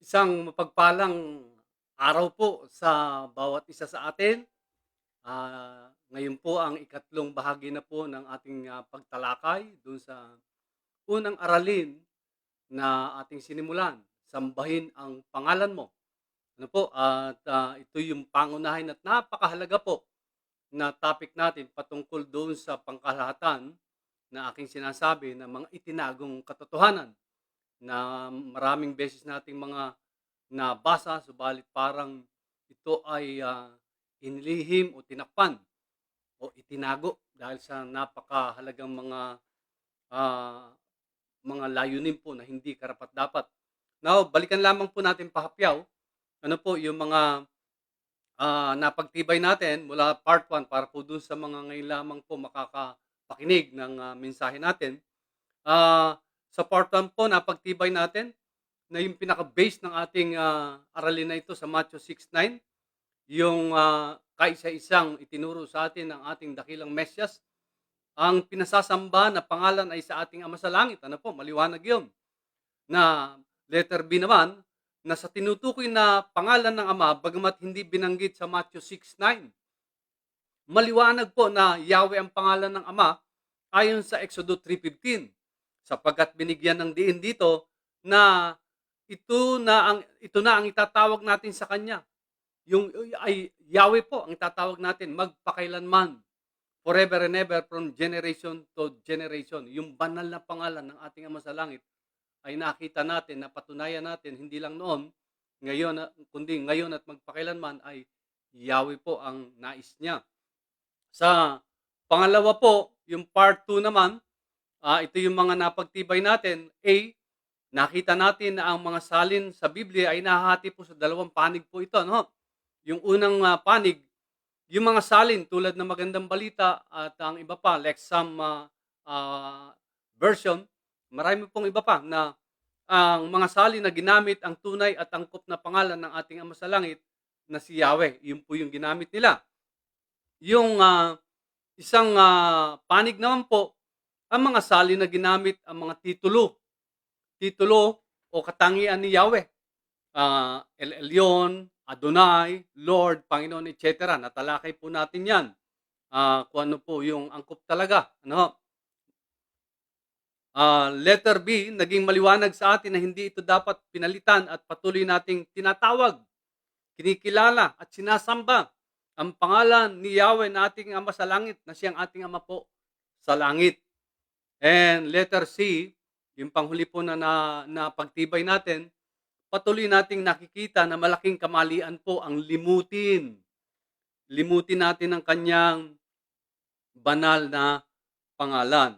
Isang mapagpalang araw po sa bawat isa sa atin. Ngayon po ang ikatlong bahagi na po ng ating pagtalakay dun sa unang aralin na ating sinimulan, Sambahin ang Pangalan Mo. Ano po, at ito yung pangunahin at napakahalaga po na topic natin patungkol doon sa pangkalahatan na aking sinasabi na mga itinagong katotohanan na maraming beses nating mga nabasa, subalit parang ito ay inilihim o tinakpan o itinago dahil sa napakahalagang ah, mga layunin po na hindi karapat-dapat. Now, balikan lamang po natin pahapyaw, ano po yung mga napagtibay natin mula part 1 para po dun sa mga ngayon lamang po makakapakinig ng mensahe natin. Sa part 1 po napagtibay natin na yung pinaka-base ng ating aralin na ito sa Matthew 6:9, yung kaisa-isang itinuro sa atin ng ating dakilang Mesyas. Ang pinasasamba na pangalan ay sa ating Ama sa Langit. Ano po, maliwanag yun. Na letter B naman, na sa tinutukoy na pangalan ng Ama, bagamat hindi binanggit sa Matthew 6:9, maliwanag po na Yahweh ang pangalan ng Ama ayon sa Exodus 3:15, sapagkat binigyan ng diin dito na ito na ang itatawag natin sa kanya. Yung ay Yahweh po ang itatawag natin magpakailanman, forever and ever, from generation to generation. Yung banal na pangalan ng ating Ama sa Langit ay nakita natin, napatunayan natin hindi lang noon, ngayon, kundi ngayon at magpakailanman ay Yahweh po ang nais niya. Sa pangalawa po, yung part 2 naman, ito yung mga napagtibay natin. A, nakita natin na ang mga salin sa Biblia ay nahahati po sa dalawang panig po ito. No? Yung unang panig, yung mga salin tulad ng Magandang Balita at ang iba pa, Lexham version, marami pong iba pa na ang mga salin na ginamit ang tunay at angkop na pangalan ng ating Ama sa Langit na si Yahweh. Yun po yung ginamit nila. Yung isang panig naman po, ang mga salin na ginamit ang mga titulo o katangian ni Yahweh. El Elyon, Adonai, Lord, Panginoon, etc. Natalakay po natin yan. Kung ano po yung angkop talaga. Ano? Letter B, naging maliwanag sa atin na hindi ito dapat pinalitan at patuloy nating tinatawag, kinikilala at sinasamba ang pangalan ni Yahweh na ating Ama sa Langit, na siyang ating Ama po sa langit. And letter C, yung panghuli po na pagtibay natin, patuloy nating nakikita na malaking kamalian po ang limutin. Limutin natin ang kanyang banal na pangalan.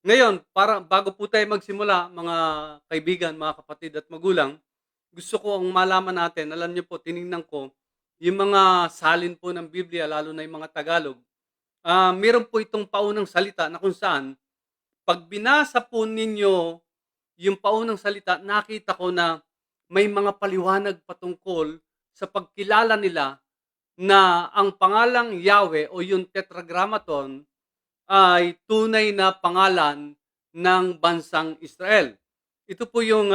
Ngayon, para bago po tayo magsimula, mga kaibigan, mga kapatid at magulang, gusto ko ang malaman natin, alam niyo po, tiningnan ko, yung mga salin po ng Biblia, lalo na yung mga Tagalog, meron po itong paunang salita na kung saan, pag binasa po ninyo yung paunang salita, nakita ko na may mga paliwanag patungkol sa pagkilala nila na ang pangalang Yahweh o yung Tetragrammaton ay tunay na pangalan ng bansang Israel. Ito po yung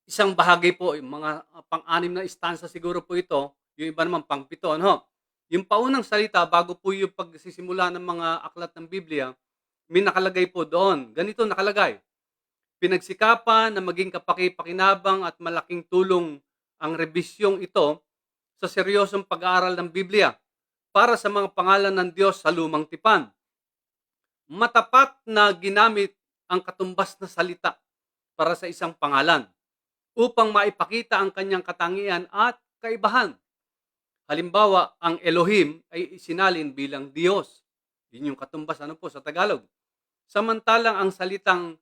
isang bahagi po, yung mga pang-anim na istansa siguro po ito, yung iba naman pang-pito. Ano? Yung paunang salita, bago po yung pagsisimula ng mga aklat ng Biblia, may nakalagay po doon. Ganito nakalagay: pinagsikapan na maging kapaki-pakinabang at malaking tulong ang rebisyong ito sa seryosong pag-aaral ng Biblia para sa mga pangalan ng Diyos sa lumang tipan. Matapat na ginamit ang katumbas na salita para sa isang pangalan upang maipakita ang kanyang katangian at kaibahan. Halimbawa, ang Elohim ay isinalin bilang Diyos. Yun yung katumbas po sa Tagalog. Samantalang ang salitang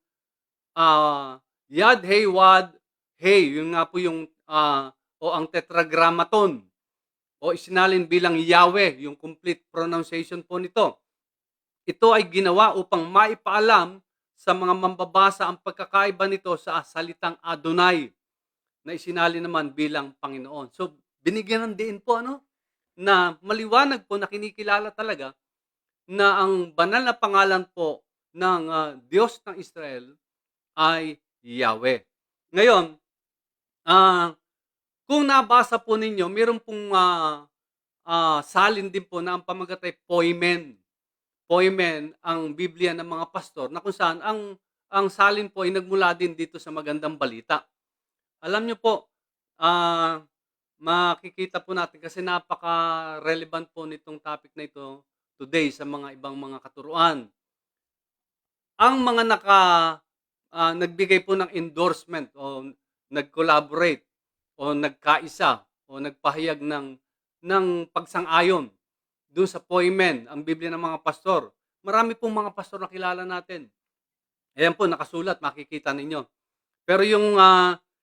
Yad, Hey, Wad, Hey, yun nga po yung o ang Tetragrammaton o isinalin bilang Yahweh, yung complete pronunciation po nito. Ito ay ginawa upang maipaalam sa mga mambabasa ang pagkakaiba nito sa salitang Adonai na isinalin naman bilang Panginoon. So, binigyan ng diin po na maliwanag po na kinikilala talaga na ang banal na pangalan po ng Diyos ng Israel ay Yahweh. Ngayon, Ah, kung nabasa po ninyo meron pong, salin din po na ang pamagat ay poimen. Poimen ang Biblia ng mga pastor na kung saan ang salin po ay nagmula din dito sa magandang balita. Alam niyo po, ah, makikita po natin kasi napaka-relevant po nitong topic na ito today sa mga ibang mga katuruan. Ang mga nagbigay po ng endorsement o nag-collaborate o nagkaisa o nagpahayag ng pagsang-ayon do'n sa poimen, ang Biblia ng mga pastor. Marami pong mga pastor na kilala natin. Ayan po nakasulat, makikita ninyo. Pero yung,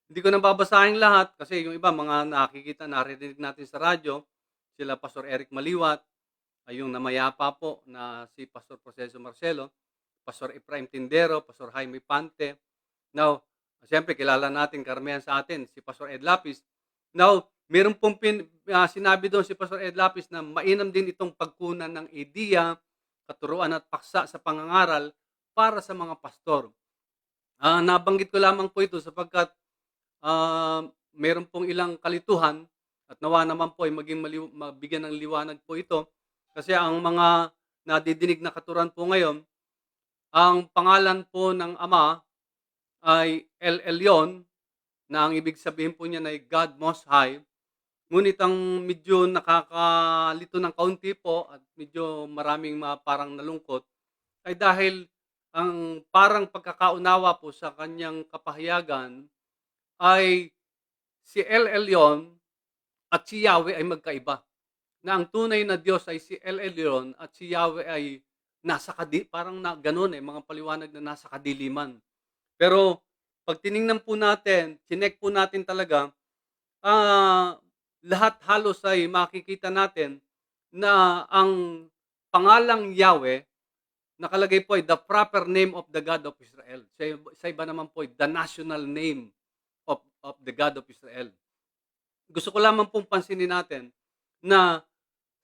hindi ko na babasahin lahat kasi yung iba mga nakikita, naririnig natin sa radyo, sila Pastor Eric Maliwat, ay yung namayapa po na si Pastor Proceso Marcelo, Pastor Efraim Tindero, Pastor Jaime Pante. Now, siyempre kilala natin karamihan sa atin si Pastor Ed Lapis. Now, meron pong sinabi doon si Pastor Ed Lapis na mainam din itong pagkunan ng ideya, katuruan at paksa sa pangangaral para sa mga pastor. Nabanggit ko lamang po ito sapagkat, meron pong ilang kalituhan at nawa naman po ay maging mabigyan ng liwanag po ito. Kasi ang mga nadidinig na katuruan po ngayon, ang pangalan po ng Ama ay El Elyon, na ang ibig sabihin po niyan ay God Most High. Ngunit ang medyo nakakalito ng kaunti po at medyo maraming parang nalungkot ay dahil ang parang pagkakaunawa po sa kanyang kapahayagan ay si El Elyon at si Yahweh ay magkaiba. Na ang tunay na Diyos ay si El Elyon at si Yahweh ay parang na gano'n, mga paliwanag na nasa kadiliman. Pero 'pag tiningnan po natin, chineck po natin talaga, lahat halos ay makikita natin na ang pangalang Yahweh nakalagay po ay the proper name of the God of Israel. Sa iba naman po ay the national name of the God of Israel. Gusto ko lamang pong pansinin natin na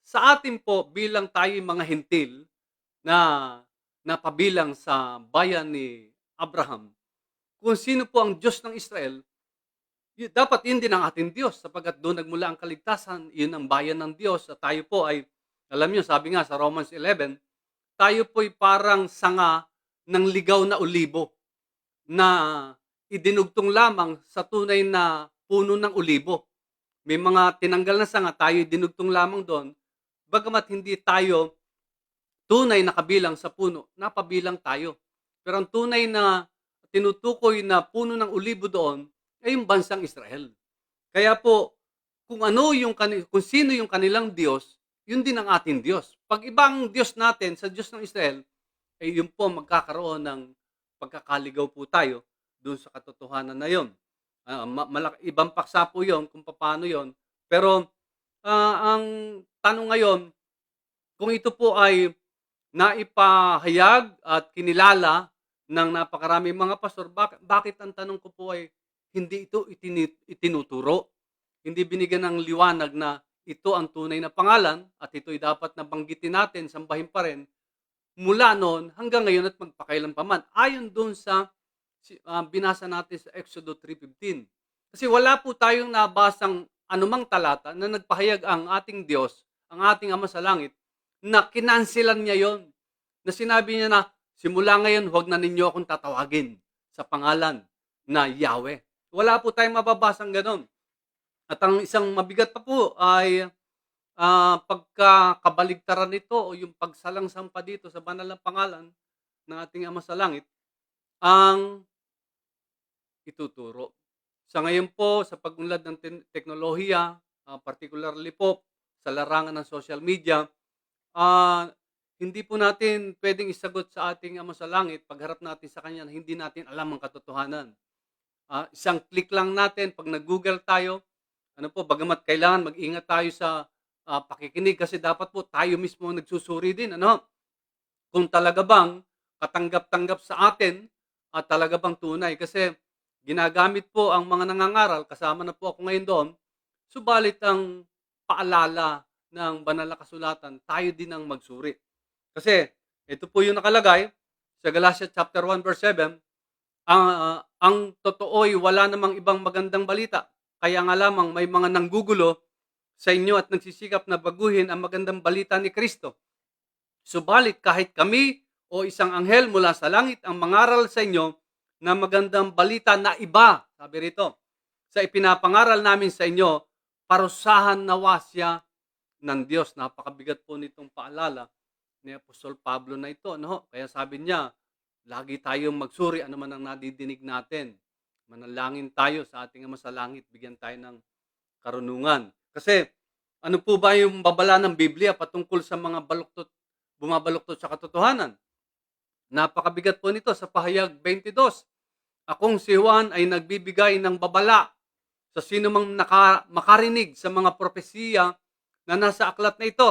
sa atin po bilang tayo mga hentil na napabilang sa bayan ni Abraham, kung sino po ang Diyos ng Israel, dapat yun din ang ating Diyos sapagkat doon nagmula ang kaligtasan, yun ang bayan ng Diyos at tayo po ay, alam niyo, sabi nga sa Romans 11, tayo po'y parang sanga ng ligaw na olibo na idinugtong lamang sa tunay na puno ng olibo. May mga tinanggal na sanga, tayo dinugtong lamang doon, bagamat hindi tayo tunay na kabilang sa puno, napabilang tayo. Pero ang tunay na tinutukoy na puno ng olibo doon ay yung bansang Israel. Kaya po, kung sino yung kanilang Diyos, yun din ang ating Diyos. Pag ibang Diyos natin sa Diyos ng Israel, ay yun po magkakaroon ng pagkakaligaw po tayo doon sa katotohanan na yun. Ibang paksa po yun kung paano yun. Pero ang tanong ngayon, kung ito po ay naipahayag at kinilala ng napakaraming mga pastor, bakit ang tanong ko po ay hindi ito itinuturo? Hindi binigyan ng liwanag na ito ang tunay na pangalan at ito'y dapat na banggitin natin, sambahin pa rin mula noon hanggang ngayon at magpakailan pa man. Ayon doon sa binasa natin sa Exodo 3:15. Kasi wala po tayong nabasang anumang talata na nagpahayag ang ating Diyos, ang ating Ama sa Langit, na kinanselan niya yon. Na sinabi niya na, simula ngayon, huwag na ninyo akong tatawagin sa pangalan na Yahweh. Wala po tayong mababasang ganon. At ang isang mabigat pa po ay pagkakabaligtaran nito o yung pagsalangsang pa dito sa banal na pangalan ng ating Ama sa Langit ang ituturo. Sa ngayon po, sa pag-unlad ng teknolohiya, particularly po sa larangan ng social media, hindi po natin pwedeng isagot sa ating Ama sa Langit pagharap natin sa Kanya na hindi natin alam ang katotohanan. Isang click lang natin, pag nag-Google tayo, bagamat kailangan mag-ingat tayo sa pakikinig kasi dapat po tayo mismo ang nagsusuri din, kung talaga bang katanggap-tanggap sa atin at talaga bang tunay. Kasi ginagamit po ang mga nangangaral, kasama na po ako ngayon doon, subalit ang paalala ng banal na kasulatan, tayo din ang magsuri. Kasi ito po yung nakalagay sa Galatians chapter 1 verse 7, ang totoo'y wala namang ibang magandang balita Kaya nga lamang may mga nanggugulo sa inyo at nagsisikap na baguhin ang magandang balita ni Kristo. Subalit kahit kami o isang anghel mula sa langit ang mangaral sa inyo na magandang balita na iba, sabi rito, sa ipinapangaral namin sa inyo, parusahan nawa siya ng Diyos. Napakabigat po nitong paalala ni Apostol Pablo na ito. No? Kaya sabi niya, lagi tayong magsuri ano man ang nadidinig natin. Manalangin tayo sa ating Ama sa Langit, bigyan tayo ng karunungan. Kasi ano po ba yung babala ng Biblia patungkol sa mga bumabaluktot sa katotohanan? Napakabigat po nito sa pahayag 22. Akong si Juan ay nagbibigay ng babala sa sino mang makarinig sa mga propesiya na nasa aklat na ito.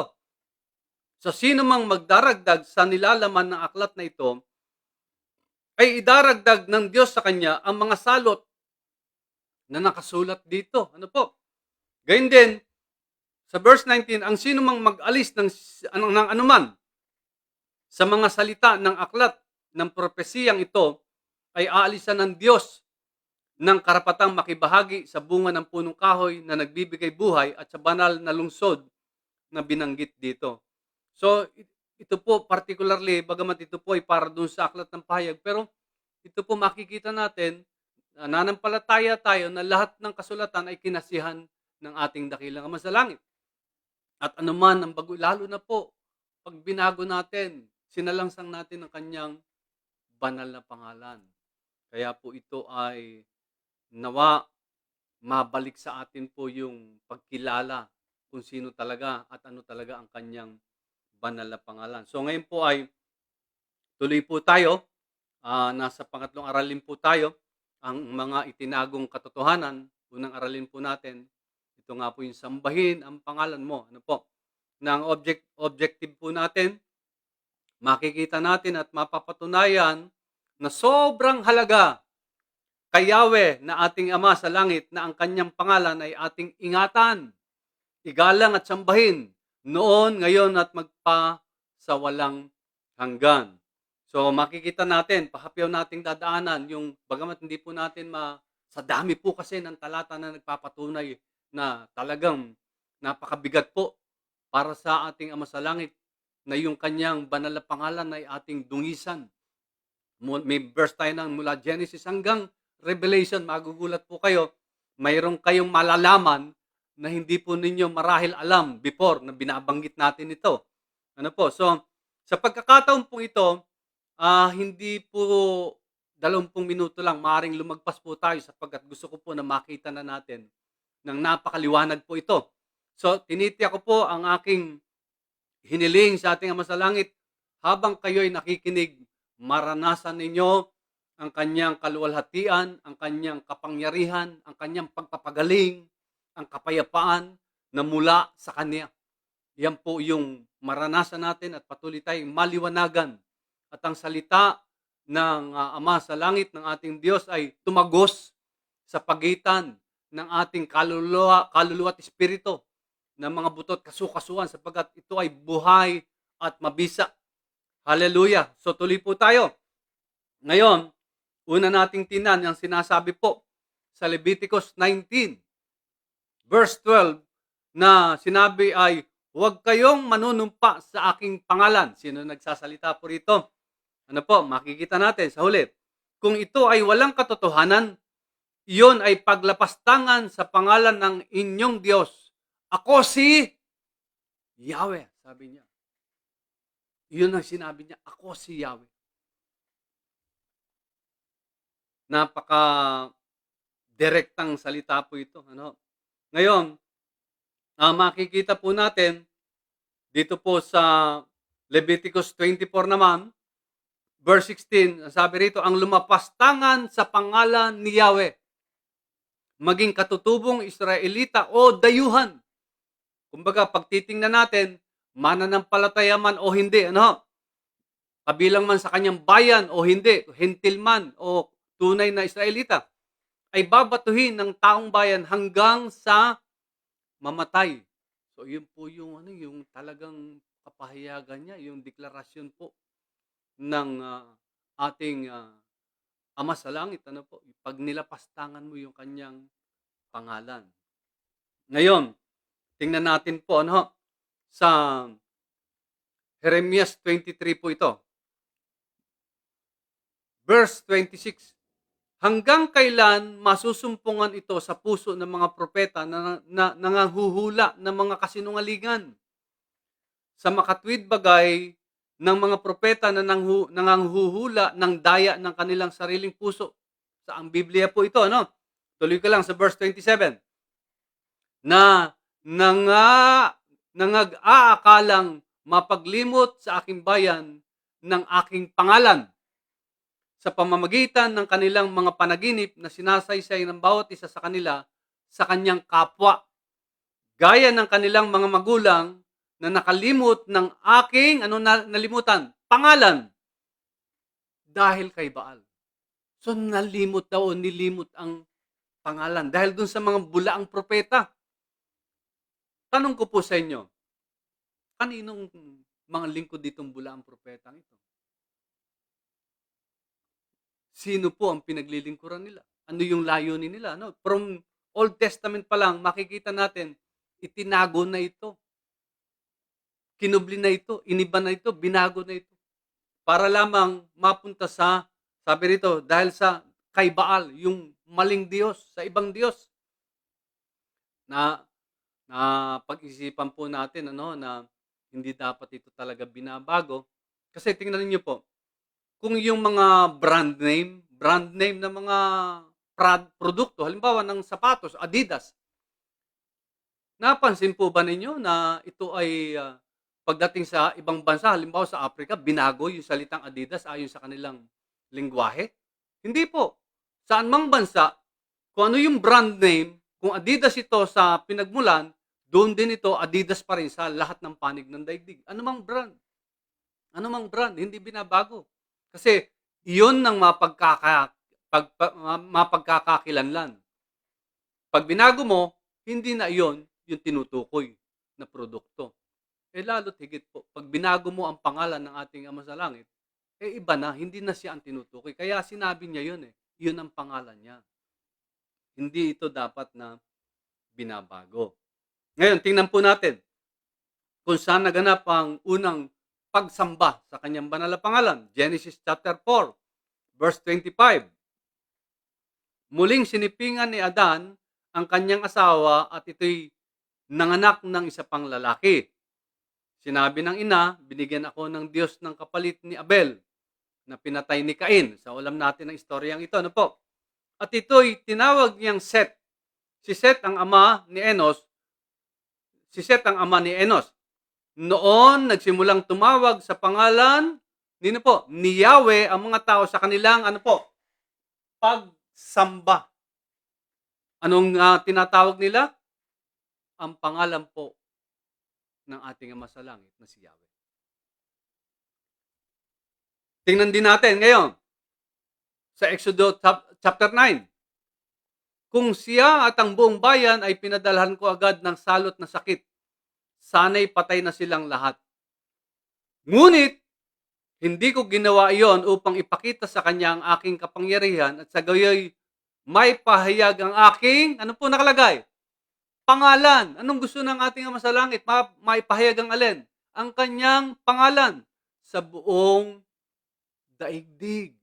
Sa sino mang magdaragdag sa nilalaman ng aklat na ito, ay idaragdag ng Diyos sa kanya ang mga salot na nakasulat dito. Ano po? Gayun din, sa verse 19, ang sino mang mag-alis ng anuman sa mga salita ng aklat ng propesiyang ito, ay aalisan ng Diyos ng karapatang makibahagi sa bunga ng punong kahoy na nagbibigay buhay at sa banal na lungsod na binanggit dito. So, ito po particularly, bagamat ito po ay para dun sa aklat ng pahayag, pero ito po makikita natin, nananampalataya tayo na lahat ng kasulatan ay kinasihan ng ating dakilang Ama sa langit. At anuman ang bago, lalo na po, pag binago natin, sinalangsang natin ang kanyang banal na pangalan. Kaya po ito ay nawa mabalik sa atin po yung pagkilala kung sino talaga at ano talaga ang kanyang banal na pangalan. So ngayon po ay tuloy po tayo. Nasa pangatlong aralin po tayo. Ang mga itinagong katotohanan, unang aralin po natin, ito nga po yung sambahin ang pangalan mo. Ano po? Ng objective po natin, makikita natin at mapapatunayan na sobrang halaga kay Yahweh na ating Ama sa langit na ang kanyang pangalan ay ating ingatan, igalang at sambahin noon, ngayon at magpa sa walang hanggan. So makikita natin, pahapyaw nating dadaanan yung bagamat hindi po natin sa dami po kasi ng talata na nagpapatunay na talagang napakabigat po para sa ating Ama sa langit na yung kanyang banal na pangalan ay ating dungisan. May verse tayo ng mula Genesis hanggang Revelation, magugulat po kayo, mayroon kayong malalaman na hindi po ninyo marahil alam before na binabanggit natin ito. Ano po? So, sa pagkakataon po ito, hindi po 20 minuto lang, maaaring lumagpas po tayo sapagkat gusto ko po na makita na natin ng napakaliwanag po ito. So, tinitiyak ko po ang aking hiniling sa ating Ama sa Langit, habang kayo'y nakikinig, maranasan ninyo ang kanyang kaluwalhatian, ang kanyang kapangyarihan, ang kanyang pagpapagaling, ang kapayapaan na mula sa kanya. Yan po yung maranasan natin at patuloy tayong maliwanagan. At ang salita ng Ama sa Langit ng ating Diyos ay tumagos sa pagitan ng ating kaluluwa at espiritu, ng mga butot kasukasuan sapagkat ito ay buhay at mabisa. Hallelujah! So tuloy po tayo. Ngayon, una nating tingnan ang sinasabi po sa Leviticus 19, verse 12, na sinabi ay, huwag kayong manunumpa sa aking pangalan. Sino nagsasalita po rito? Ano po, makikita natin sa huli. Kung ito ay walang katotohanan, iyon ay paglapastangan sa pangalan ng inyong Diyos. Ako si Yahweh, sabi niya. Iyon ang sinabi niya, ako si Yahweh. Napaka-direktang salita po ito. Ano? Ngayon, makikita po natin dito po sa Leviticus 24 naman, verse 16, sabi rito, ang lumapastangan sa pangalan ni Yahweh, maging katutubong Israelita o dayuhan. Kumbaga, pag titingnan natin, mananampalataya man o hindi, ano? Kabilang man sa kanyang bayan o hindi, hentil man o tunay na Israelita, ay babatuhin ng taong bayan hanggang sa mamatay. So, yun po yung, yung talagang kapahayagan niya, yung deklarasyon po ng ating Ama sa Langit. Ano po? Pag nilapastangan mo yung kanyang pangalan. Ngayon, tingnan natin po ano, sa Jeremias 23 po ito, verse 26. Hanggang kailan masusumpungan ito sa puso ng mga propeta na nanganghuhula ng mga kasinungalingan? Sa makatwid bagay ng mga propeta na nanganghuhula ng daya ng kanilang sariling puso. Sa ang Biblia po ito, no? Tuloy ko lang sa verse 27. Na nangag-aakalang mapaglimot sa aking bayan ng aking pangalan sa pamamagitan ng kanilang mga panaginip na sinasaysay ng bawat isa sa kanila sa kanyang kapwa. Gaya ng kanilang mga magulang na nakalimot ng aking, nalimutan? Pangalan. Dahil kay Baal. So nalimot daw o nilimot ang pangalan dahil dun sa mga bulaang propeta. Tanong ko po sa inyo, kaninong mga lingkod ditong bulaang propetang ito? Sino po ang pinaglilingkuran nila? Ano yung layunin nila? No? From Old Testament pa lang, makikita natin, itinago na ito. Kinubli na ito, iniba na ito, binago na ito. Para lamang mapunta sa, sabi rito, dahil sa kay Baal, yung maling Diyos, sa ibang Diyos. Na pag-isipan po natin na hindi dapat ito talaga binabago. Kasi tingnan niyo po, kung yung mga brand name na mga produkto, halimbawa ng sapatos, Adidas, napansin po ba ninyo na ito ay pagdating sa ibang bansa, halimbawa sa Africa, binago yung salitang Adidas ayon sa kanilang lengguwahe? Hindi po. Saan mang bansa, kung ano yung brand name, kung Adidas ito sa pinagmulan, doon din ito Adidas pa rin sa lahat ng panig ng daigdig. Ano mang brand, hindi binabago. Kasi iyon ang mapagkakakilanlan. Pag binago mo, hindi na iyon yung tinutukoy na produkto. Lalo't higit po, pag binago mo ang pangalan ng ating Ama sa Langit, iba na, hindi na siya ang tinutukoy. Kaya sinabi niya yun yun ang pangalan niya. Hindi ito dapat na binabago. Ngayon, tingnan po natin kung saan naganap ang unang pagsamba sa kanyang banal na pangalan. Genesis chapter 4, verse 25. Muling sinipingan ni Adan ang kanyang asawa at ito'y nanganak ng isa pang lalaki. Sinabi ng ina, binigyan ako ng Diyos ng kapalit ni Abel na pinatay ni Cain. So alam natin ang istoryang ito. Ano po? At ito'y tinawag niyang Set. Si Set ang ama ni Enos. Noon, nagsimulang tumawag sa pangalan ni Yahweh ang mga tao sa kanilang pagsamba. Anong tinatawag nila? Ang pangalan po ng ating Ama sa Langit na si Yahweh. Tingnan din natin ngayon sa Exodus chapter 9. Kung siya at ang buong bayan ay pinadalhan ko agad ng salot na sakit, sana'y patay na silang lahat. Ngunit, hindi ko ginawa iyon upang ipakita sa kanya ang aking kapangyarihan at sa gayoy may pahayag ang aking, ano po nakalagay? Pangalan. Anong gusto ng ating Ama sa Langit? Maipahayag ang alin? Ang kanyang pangalan sa buong daigdig.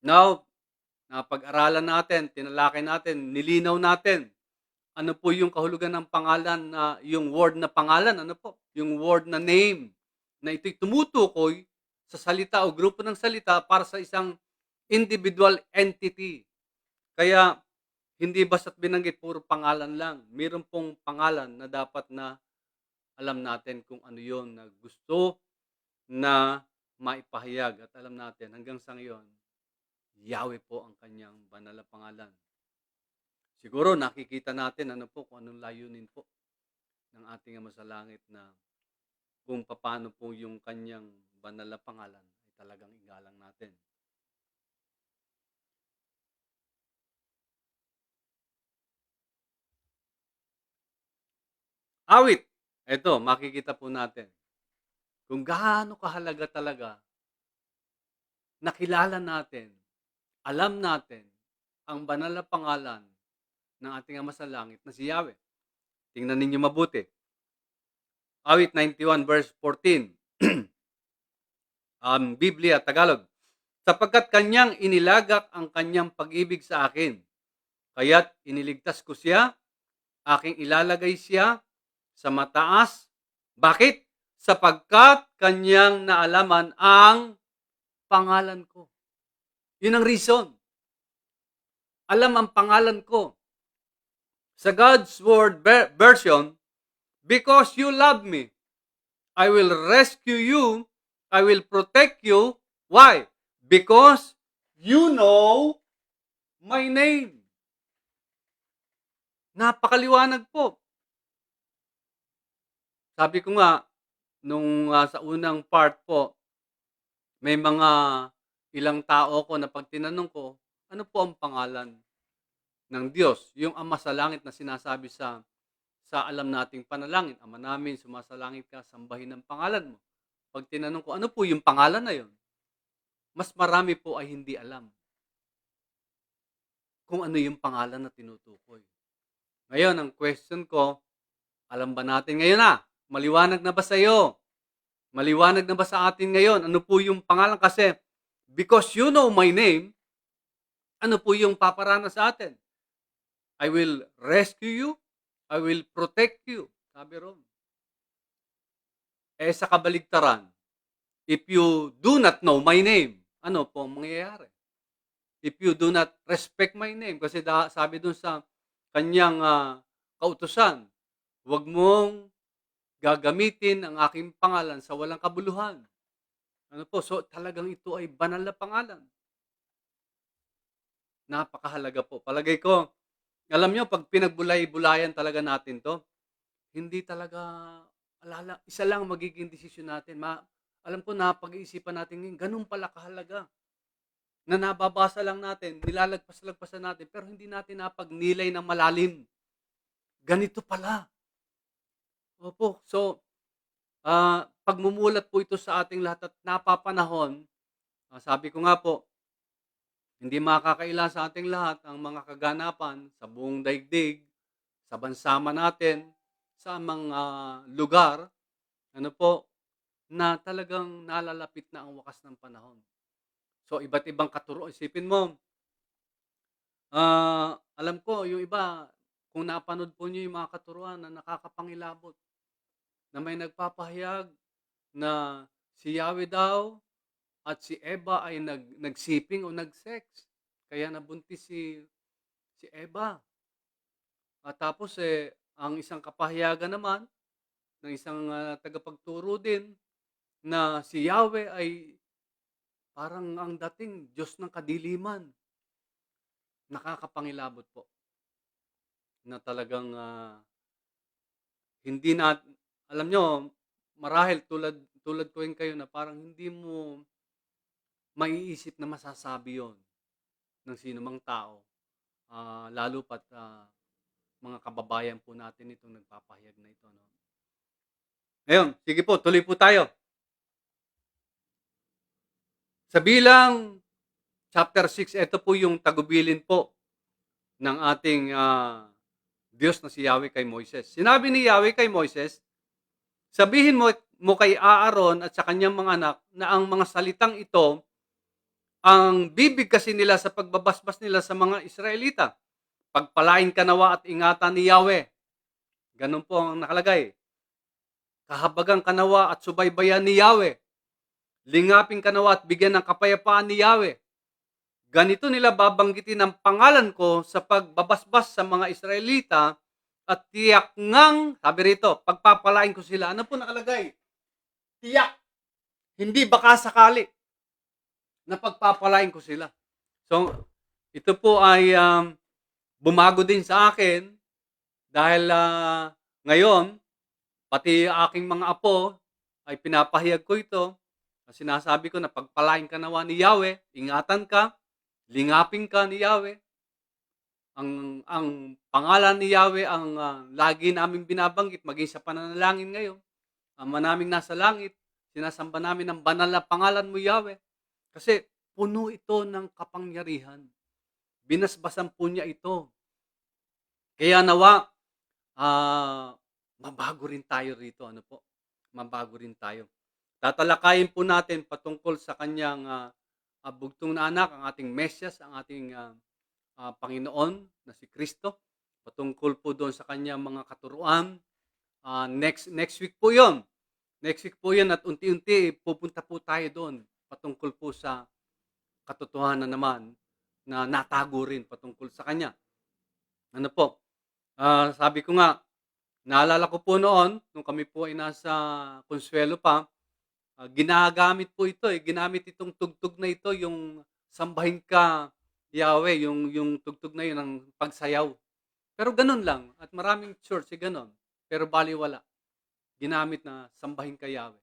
Now, napag-aralan natin, tinalakay natin, nilinaw natin. Ano po yung kahulugan ng pangalan na yung word na pangalan? Ano po? Yung word na name na ito'y tumutukoy sa salita o grupo ng salita para sa isang individual entity. Kaya, hindi basta't binanggit puro pangalan lang. Mayroon pong pangalan na dapat na alam natin kung ano yon na gusto na maipahayag. At alam natin, hanggang sa ngayon, Yahweh po ang kanyang banal na pangalan. Siguro nakikita natin kung anong layunin po ng ating Ama sa Langit na kung paano po yung kanyang banal na pangalan ay talagang igalang natin. Awit. Ito, makikita po natin kung gaano kahalaga talaga nakilala natin, alam natin ang banal na pangalan ng ating Ama sa langit na si Yahweh. Tingnan ninyo mabuti. Awit 91 verse 14. Biblia, Tagalog. Sapagkat kanyang inilagak ang kanyang pag-ibig sa akin, kaya't iniligtas ko siya, aking ilalagay siya sa mataas. Bakit? Sapagkat kanyang naalaman ang pangalan ko. Yun ang reason. Alam ang pangalan ko. Sa God's Word version, because you love me, I will rescue you, I will protect you. Why? Because you know my name. Napakaliwanag po. Sabi ko nga, nung sa unang part po, may mga ilang tao ko na pag tinanong ko, ano po ang pangalan ng Diyos? Yung Ama sa langit na sinasabi sa alam nating panalangin. Ama namin, sumasalangit ka, sambahin ang pangalan mo. Pag tinanong ko, ano po yung pangalan na yun? Mas marami po ay hindi alam kung ano yung pangalan na tinutukoy. Ngayon, ang question ko, alam ba natin ngayon na? Maliwanag na ba sa iyo? Maliwanag na ba sa atin ngayon? Ano po yung pangalan? Kasi, because you know my name, ano po yung paparana sa atin? I will rescue you, I will protect you. Sabi ron. Sa kabaligtaran, if you do not know my name, ano po ang mangyayari? If you do not respect my name, kasi sabi dun sa kanyang kautusan, huwag mong gagamitin ang aking pangalan sa walang kabuluhan. Ano po? So talagang ito ay banal na pangalan. Napakahalaga po. Palagay ko, alam nyo, pag pinagbulay-bulayan talaga natin to, hindi talaga, isa lang magiging desisyon natin. Alam ko na pag-iisipan natin ngayon, ganun pala kahalaga. Na nababasa lang natin, nilalagpas-lagpasan natin, pero hindi natin napagnilay ng malalim. Ganito pala. Opo. So, pagmumulat po ito sa ating lahat at napapanahon, sabi ko nga po, hindi makakaila sa ating lahat ang mga kaganapan sa buong daigdig, sa bansa natin, sa mga lugar, ano po, na talagang nalalapit na ang wakas ng panahon. So, iba't ibang katuro. Isipin mo, alam ko, yung iba, kung napanood po niyo yung mga katuruan na nakakapangilabot, na may nagpapahayag na si Yahweh daw at si Eva ay nagsiping o nag-sex. Kaya nabuntis si Eva. At tapos ang isang kapahayagan naman ng isang tagapagturo din na si Yahweh ay parang ang dating Diyos ng kadiliman. Nakakapangilabot po. Na talagang hindi na, alam nyo, marahil tulad ko rin kayo na parang hindi mo maiisip na masasabi yon ng sinumang tao. Lalo pat mga kababayan po natin itong nagpapahayag na ito. No? Ngayon, sige po, tuloy po tayo. Sa bilang chapter 6, ito po yung tagubilin po ng ating Diyos na si Yahweh kay Moises. Sinabi ni Yahweh kay Moises, sabihin mo kay Aaron at sa kanyang mga anak na ang mga salitang ito, ang bibig kasi nila sa pagbabasbas nila sa mga Israelita. Pagpalain ka nawa at ingatan ni Yahweh. Ganun po ang nakalagay. Kahabagang kanawa at subaybayan ni Yahweh. Lingapin kanawa at bigyan ng kapayapaan ni Yahweh. Ganito nila babanggitin ang pangalan ko sa pagbabasbas sa mga Israelita at tiyak ngang, sabi rito, pagpapalain ko sila. Ano po nakalagay? Tiyak. Hindi baka sakali na pagpapalain ko sila. So, ito po ay bumago din sa akin dahil ngayon, pati aking mga apo ay pinapahayag ko ito. Sinasabi ko na pagpalain ka nawa ni Yahweh, ingatan ka, lingapin ka ni Yahweh. Ang pangalan ni Yahweh ang lagi naming binabanggit, maging sa pananalangin ngayon. Ama naming nasa langit, sinasamba namin ang banal na pangalan mo Yahweh. Kasi puno ito ng kapangyarihan. Binasbasan po niya ito. Kaya nawa, ah, mabago rin tayo rito, ano po, mabago rin tayo. Tatalakayin po natin patungkol sa kanyang, bugtong na anak, ang ating Mesyas, ang ating, Panginoon na si Kristo. Patungkol po doon sa kanyang mga katuruan. Next next week po 'yon. Next week po 'yan at unti-unti pupunta po tayo doon patungkol po sa katotohanan naman na natago rin patungkol sa kanya. Ano po, sabi ko nga, naalala ko po noon nung kami po ay nasa Consuelo pa, ginagamit po ito, ginamit itong tugtog na ito, yung "Sambahin Ka Yahweh", yung tugtog na yun ng pagsayaw. Pero gano'n lang at maraming church gano'n, pero balewala. Ginamit na "Sambahin Ka Yahweh",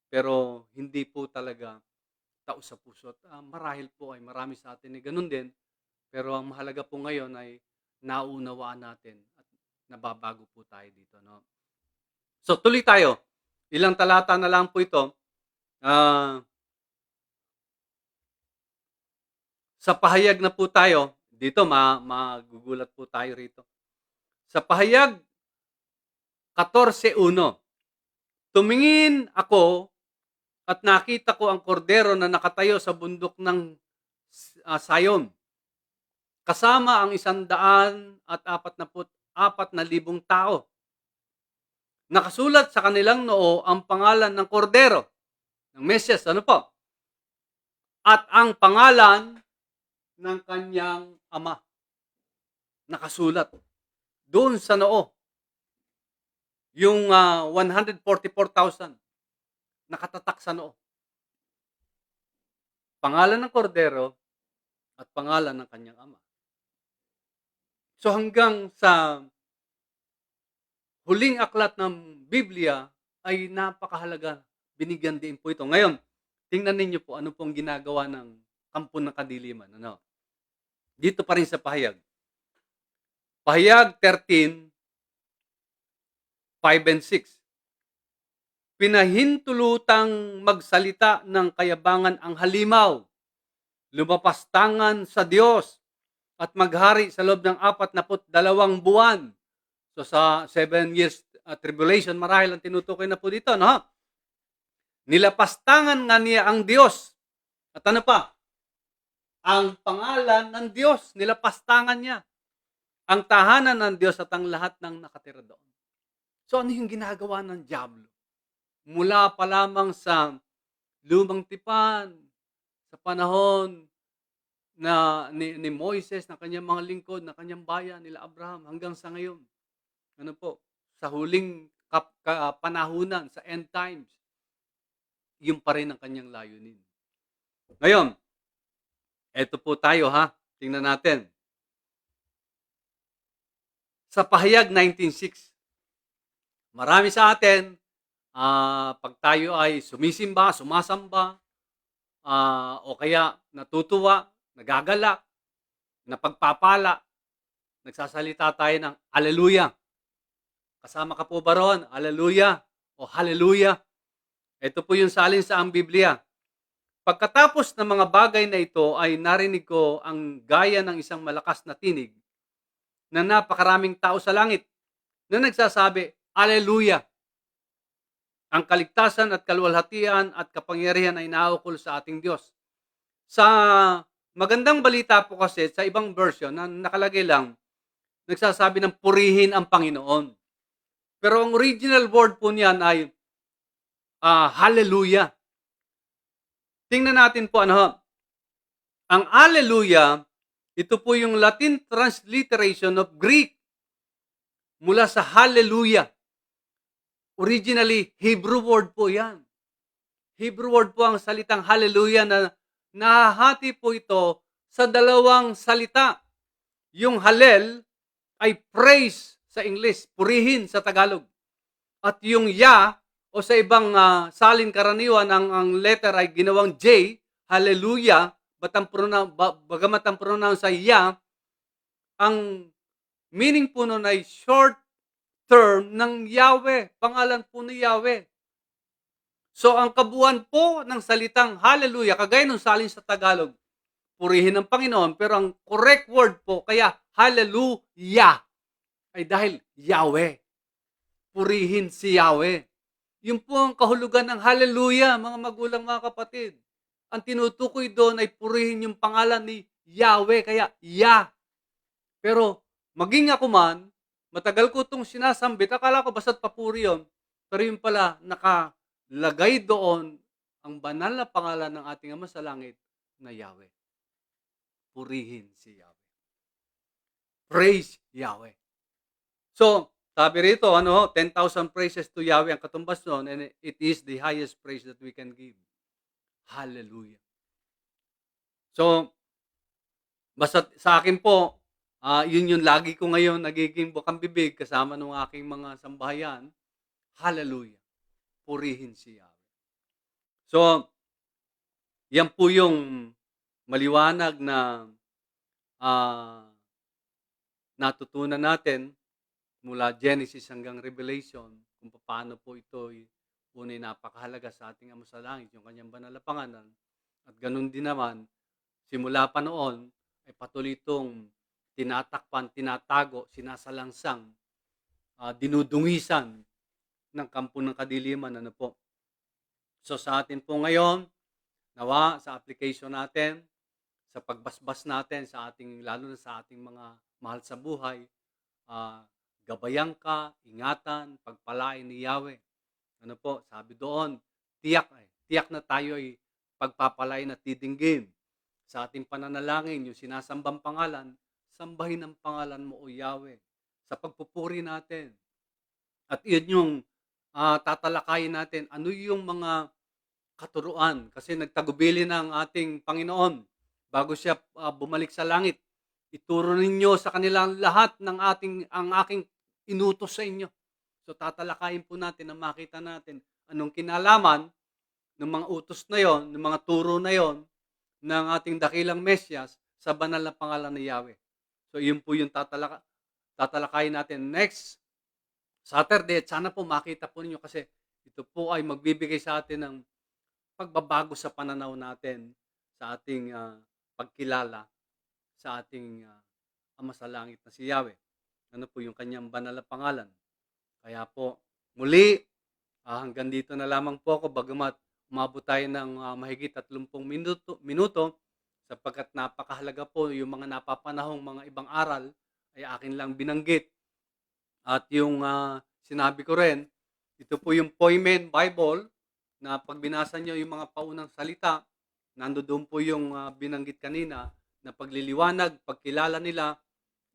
pero hindi po talaga taos sa puso at, marahil po ay marami sa atin ay gano'n din, pero ang mahalaga po ngayon ay nauunawaan natin at nababago po tayo dito, 'no. So, tuloy tayo. Ilang talata na lang po ito. Ah, sa pahayag na po tayo, dito magugulat po tayo rito. Sa pahayag 14:1, tumingin ako at nakita ko ang kordero na nakatayo sa bundok ng Sayon, kasama ang 144,000 tao. Nakasulat sa kanilang noo ang pangalan ng kordero, ng Mesyas, ano po? At ang pangalan ng kanyang ama. Nakasulat doon sa noo. Yung 144,000 nakatatak sa noo. Pangalan ng kordero at pangalan ng kanyang ama. So hanggang sa huling aklat ng Biblia ay napakahalaga. Binigyan din po ito. Ngayon, tingnan ninyo po ano pong ginagawa ng kampo ng kadiliman. Ano? Dito pa rin sa pahayag. Pahayag 13, 5 and 6. Pinahintulutang magsalita ng kayabangan ang halimaw, lumapastangan sa Diyos, at maghari sa loob ng 42 buwan. So sa 7 years tribulation, marahil ang tinutukoy na po dito, no? Nilapastangan nga niya ang Diyos. At ano pa? Ang pangalan ng Diyos, nilapastangan niya. Ang tahanan ng Diyos at ang lahat ng nakatira doon. So ano yung ginagawa ng dyablo? Mula pa lamang sa lumang tipan, sa panahon na ni Moises, na kanyang mga lingkod, na kanyang bayan, nila Abraham, hanggang sa ngayon. Ano po? Sa huling panahunan, sa end times, yun pa rin ang kanyang layunin. Ngayon, eto po tayo ha, tingnan natin. Sa pahayag 19:6, marami sa atin, pag tayo ay sumisimba, sumasamba, o kaya natutuwa, nagagalak, napagpapala, nagsasalita tayo ng Hallelujah. Kasama ka po ba roon? Hallelujah o Hallelujah. Ito po yung salin sa ang Biblia. Pagkatapos ng mga bagay na ito ay narinig ko ang gaya ng isang malakas na tinig na napakaraming tao sa langit na nagsasabi, Hallelujah! Ang kaligtasan at kaluwalhatian at kapangyarihan ay naukol sa ating Diyos. Sa magandang balita po kasi, sa ibang version, na nakalagay lang, nagsasabi ng purihin ang Panginoon. Pero ang original word po niyan ay Hallelujah. Tingnan natin po ano. Ang Hallelujah, ito po yung Latin transliteration of Greek mula sa Hallelujah. Originally, Hebrew word po yan. Hebrew word po ang salitang Hallelujah na nahahati po ito sa dalawang salita. Yung Hallel ay praise sa English, purihin sa Tagalog. At yung Ya o sa ibang salin karaniwan, ang letter ay ginawang J, Hallelujah, bagamat ang pronoun sa Ya, ang meaning po nun ay short term ng Yahweh, pangalan po ni Yahweh. So ang kabuuan po ng salitang Hallelujah, kagaya ng salin sa Tagalog, purihin ang Panginoon, pero ang correct word po, kaya Hallelujah. ay dahil Yahweh. Purihin si Yahweh. Yun po ang kahulugan ng hallelujah, mga magulang, mga kapatid. Ang tinutukoy doon ay purihin yung pangalan ni Yahweh, kaya Yah. Pero maging ako man, matagal ko itong sinasambit, akala ko basta't papuri yun. Pero yun pala, nakalagay doon ang banal na pangalan ng ating Ama sa Langit na Yahweh. Purihin si Yahweh. Praise Yahweh. So, sabi rito, 10,000 praises to Yahweh ang katumbas noon, and it is the highest praise that we can give. Hallelujah. So, basta sa akin po, yun yung lagi ko ngayon nagiging bukang bibig kasama ng aking mga sambahayan. Hallelujah. Purihin si Yahweh. So, yan po yung maliwanag na natutunan natin mula Genesis hanggang Revelation kung paano po ito unay napakahalaga sa ating Ama sa Langit, yung kanyang banal na pangalan. At ganun din naman, simula pa noon, ay patuloy itong tinatakpan, tinatago, sinasalangsang, dinudungisan ng kampo ng kadiliman. Ano po? So sa atin po ngayon, nawa sa application natin, sa pagbasbas natin sa ating, lalo na sa ating mga mahal sa buhay, gabayan ka, ingatan, pagpalain ni Yahweh. Ano po, sabi doon, tiyak na tayo ay pagpapalain at titinggin. Sa ating pananalangin, yung sinasambang pangalan, sambahin ang pangalan mo, O Yahweh, sa pagpupuri natin. At yun yung tatalakayin natin, ano yung mga katuruan. Kasi nagtagubili na ang ating Panginoon bago siya bumalik sa langit. Ituro ninyo sa kanilang lahat ang aking inutos sa inyo. So tatalakayin po natin na makita natin anong kinalaman ng mga utos na yon, ng mga turo na yon ng ating dakilang Mesyas sa banal na pangalan ni Yahweh. So yun po yung tatalakayin natin next Saturday. At sana po makita po ninyo kasi ito po ay magbibigay sa atin ng pagbabago sa pananaw natin sa ating pagkilala sa ating Ama sa Langit na si Yahweh. Ano po yung kanyang banal na pangalan. Kaya po, muli, hanggang dito na lamang po ako, bagamat umabot tayo ng mahigit 30 minuto, sapagkat napakahalaga po yung mga napapanahong mga ibang aral ay akin lang binanggit. At yung sinabi ko rin, ito po yung Poimen Bible, na pag binasa nyo yung mga paunang salita, nandoon po yung binanggit kanina, na pagliliwanag, pagkilala nila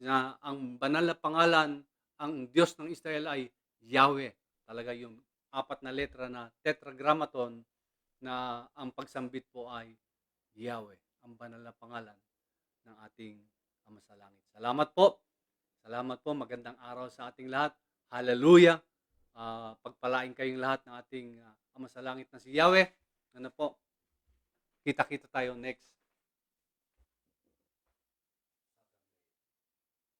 na ang banal na pangalan, ang Diyos ng Israel ay Yahweh. Talaga yung 4 na letra na tetragrammaton na ang pagsambit po ay Yahweh, ang banal na pangalan ng ating Ama sa Langit. Salamat po. Salamat po. Magandang araw sa ating lahat. Hallelujah. Pagpalain kayong lahat ng ating Ama sa Langit na si Yahweh. Ano po? Kita-kita tayo next